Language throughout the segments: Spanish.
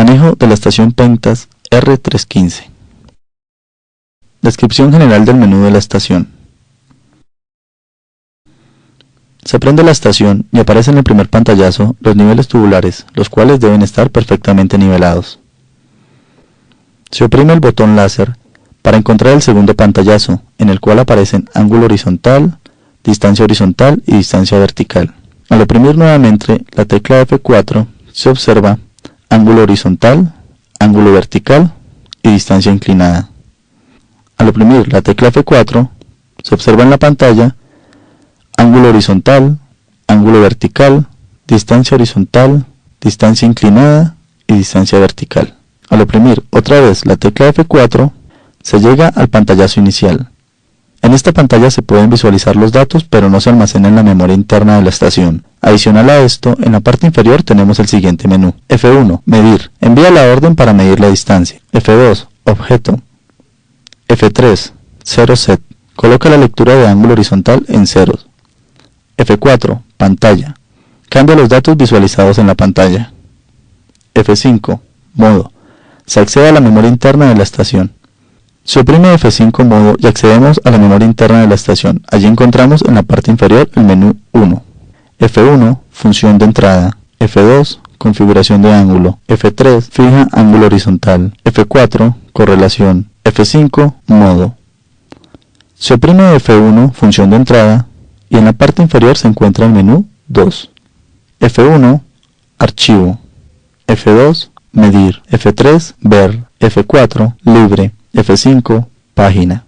Manejo de la estación Pentas R315. Descripción general del menú de la estación. Se prende la estación y aparece en el primer pantallazo los niveles tubulares, los cuales deben estar perfectamente nivelados. Se oprime el botón láser para encontrar el segundo pantallazo, en el cual aparecen ángulo horizontal, distancia horizontal y distancia vertical. Al oprimir nuevamente la tecla F4, se observa ángulo horizontal, ángulo vertical y distancia inclinada. Al oprimir la tecla F4, se observa en la pantalla ángulo horizontal, ángulo vertical, distancia horizontal, distancia inclinada y distancia vertical. Al oprimir otra vez la tecla F4, se llega al pantallazo inicial. En esta pantalla se pueden visualizar los datos, pero no se almacenan en la memoria interna de la estación. Adicional a esto, en la parte inferior tenemos el siguiente menú. F1, medir. Envía la orden para medir la distancia. F2, objeto. F3, 0 set. Coloca la lectura de ángulo horizontal en ceros. F4, pantalla. Cambia los datos visualizados en la pantalla. F5, modo. Se accede a la memoria interna de la estación. Se oprime F5 modo y accedemos a la memoria interna de la estación. Allí encontramos en la parte inferior el menú 1. F1, función de entrada. F2, configuración de ángulo. F3, fija ángulo horizontal. F4, correlación. F5, modo. Se oprime F1, función de entrada, y en la parte inferior se encuentra el menú 2. F1, archivo. F2, medir. F3, ver. F4, libre. F5, página.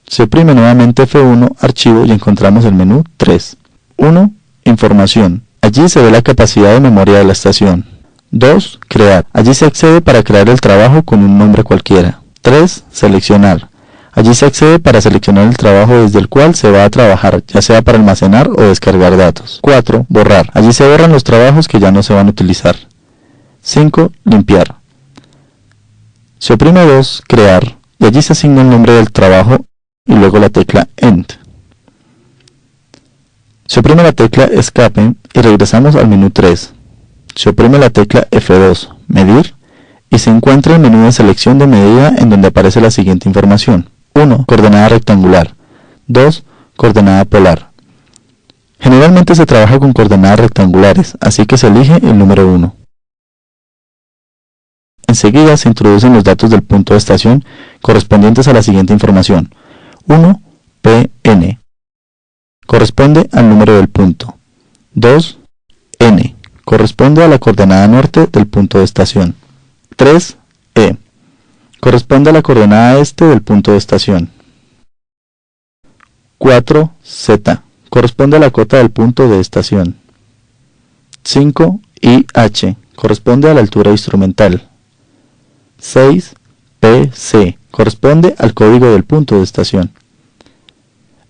Se oprime nuevamente F1, archivo, y encontramos el menú 3. 1. Información. Allí se ve la capacidad de memoria de la estación. 2. Crear. Allí se accede para crear el trabajo con un nombre cualquiera. 3. Seleccionar. Allí se accede para seleccionar el trabajo desde el cual se va a trabajar, ya sea para almacenar o descargar datos. 4. Borrar. Allí se borran los trabajos que ya no se van a utilizar. 5. Limpiar. Se oprime 2, crear, y allí se asigna el nombre del trabajo y luego la tecla End. Se oprime la tecla Escape y regresamos al menú 3. Se oprime la tecla F2, medir, y se encuentra el menú de selección de medida en donde aparece la siguiente información. 1. Coordenada rectangular. 2. Coordenada polar. Generalmente se trabaja con coordenadas rectangulares, así que se elige el número 1. Enseguida se introducen los datos del punto de estación correspondientes a la siguiente información. 1. PN. Corresponde al número del punto. 2. N. Corresponde a la coordenada norte del punto de estación. 3. E. Corresponde a la coordenada este del punto de estación. 4. Z. Corresponde a la cota del punto de estación. 5. IH. Corresponde a la altura instrumental. 6. PC. Corresponde al código del punto de estación.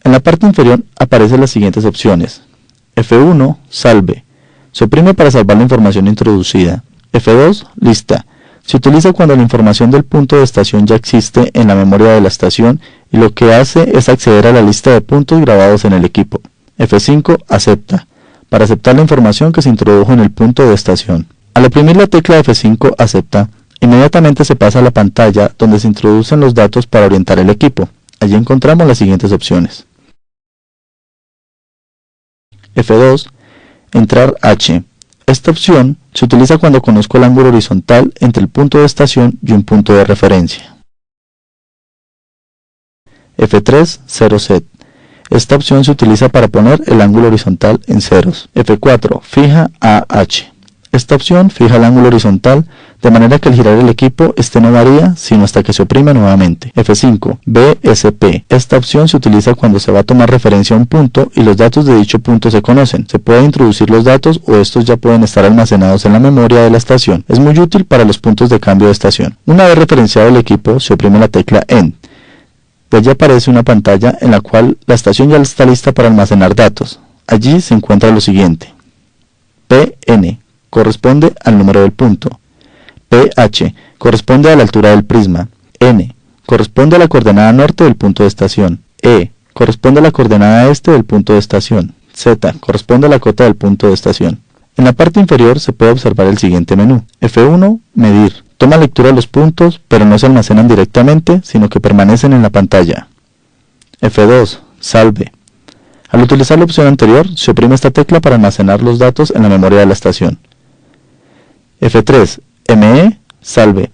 En la parte inferior aparecen las siguientes opciones. F1, salve. Se oprime para salvar la información introducida. F2, lista. Se utiliza cuando la información del punto de estación ya existe en la memoria de la estación y lo que hace es acceder a la lista de puntos grabados en el equipo. F5, acepta. Para aceptar la información que se introdujo en el punto de estación. Al oprimir la tecla F5, acepta, inmediatamente se pasa a la pantalla donde se introducen los datos para orientar el equipo. Allí encontramos las siguientes opciones. F2, entrar H. Esta opción se utiliza cuando conozco el ángulo horizontal entre el punto de estación y un punto de referencia. F3, 0 set. Esta opción se utiliza para poner el ángulo horizontal en ceros. F4, fija AH. Esta opción fija el ángulo horizontal de manera que al girar el equipo este no varía sino hasta que se oprime nuevamente. F5, BSP. Esta opción se utiliza cuando se va a tomar referencia a un punto y los datos de dicho punto se conocen. Se pueden introducir los datos o estos ya pueden estar almacenados en la memoria de la estación. Es muy útil para los puntos de cambio de estación. Una vez referenciado el equipo, se oprime la tecla END. De allí aparece una pantalla en la cual la estación ya está lista para almacenar datos. Allí se encuentra lo siguiente. PN. Corresponde al número del punto. PH corresponde a la altura del prisma. N corresponde a la coordenada norte del punto de estación. E corresponde a la coordenada este del punto de estación. Z corresponde a la cota del punto de estación. En la parte inferior se puede observar el siguiente menú. F1, medir. Toma lectura de los puntos, pero no se almacenan directamente, sino que permanecen en la pantalla. F2, salve. Al utilizar la opción anterior, se oprime esta tecla para almacenar los datos en la memoria de la estación. F3, ME, salve.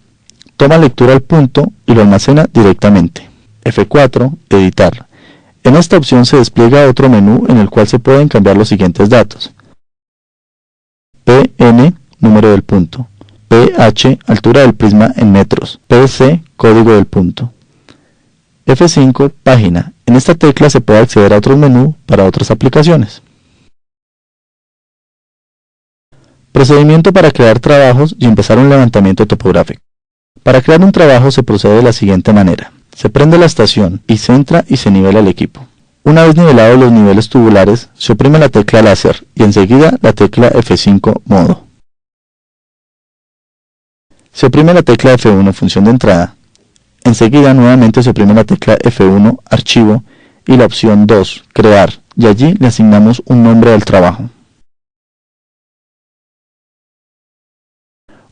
Toma lectura al punto y lo almacena directamente. F4, editar. En esta opción se despliega otro menú en el cual se pueden cambiar los siguientes datos. PN, número del punto. PH, altura del prisma en metros. PC, código del punto. F5, página. En esta tecla se puede acceder a otro menú para otras aplicaciones. Procedimiento para crear trabajos y empezar un levantamiento topográfico. Para crear un trabajo se procede de la siguiente manera. Se prende la estación y se entra y se nivela el equipo. Una vez nivelados los niveles tubulares, se oprime la tecla láser y enseguida la tecla F5 modo. Se oprime la tecla F1 función de entrada. Enseguida nuevamente se oprime la tecla F1 archivo y la opción 2 crear y allí le asignamos un nombre al trabajo.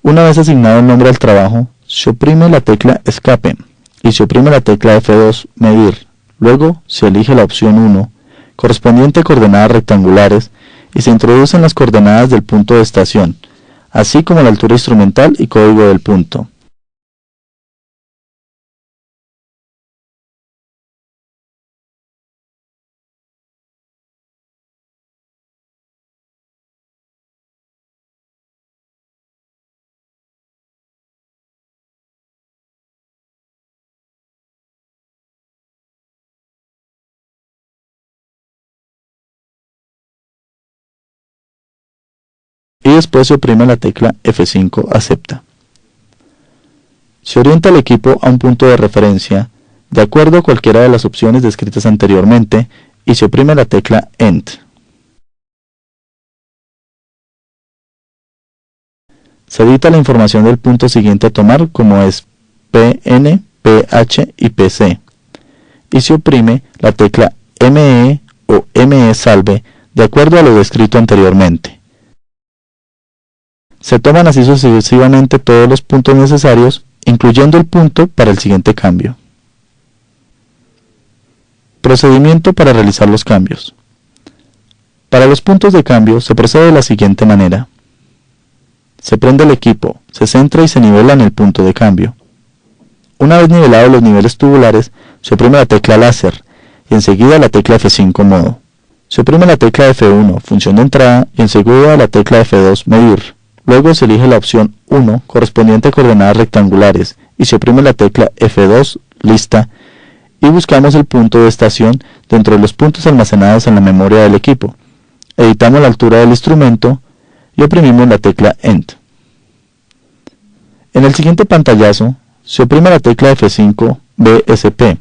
Una vez asignado el nombre al trabajo, se oprime la tecla escape y se oprime la tecla F2 medir. Luego se elige la opción 1, correspondiente a coordenadas rectangulares, y se introducen las coordenadas del punto de estación, así como la altura instrumental y código del punto. Y después se oprime la tecla F5 acepta. Se orienta el equipo a un punto de referencia de acuerdo a cualquiera de las opciones descritas anteriormente y se oprime la tecla End. Se edita la información del punto siguiente a tomar como es PN, PH y PC y se oprime la tecla ME o ME salve de acuerdo a lo descrito anteriormente. Se toman así sucesivamente todos los puntos necesarios, incluyendo el punto para el siguiente cambio. Procedimiento para realizar los cambios. Para los puntos de cambio se procede de la siguiente manera. Se prende el equipo, se centra y se nivela en el punto de cambio. Una vez nivelados los niveles tubulares, se oprime la tecla láser y enseguida la tecla F5 modo. Se oprime la tecla F1 función de entrada y enseguida la tecla F2 medir. Luego se elige la opción 1 correspondiente a coordenadas rectangulares y se oprime la tecla F2 lista y buscamos el punto de estación dentro de los puntos almacenados en la memoria del equipo. Editamos la altura del instrumento y oprimimos la tecla End. En el siguiente pantallazo se oprime la tecla F5 BSP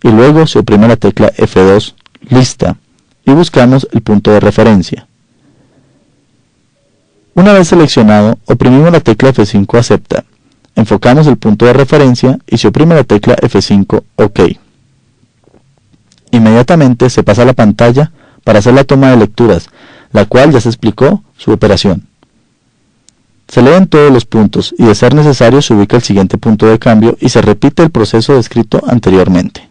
y luego se oprime la tecla F2 lista y buscamos el punto de referencia. Una vez seleccionado, oprimimos la tecla F5 acepta, enfocamos el punto de referencia y se oprime la tecla F5 OK. Inmediatamente se pasa a la pantalla para hacer la toma de lecturas, la cual ya se explicó su operación. Se leen todos los puntos y de ser necesario se ubica el siguiente punto de cambio y se repite el proceso descrito anteriormente.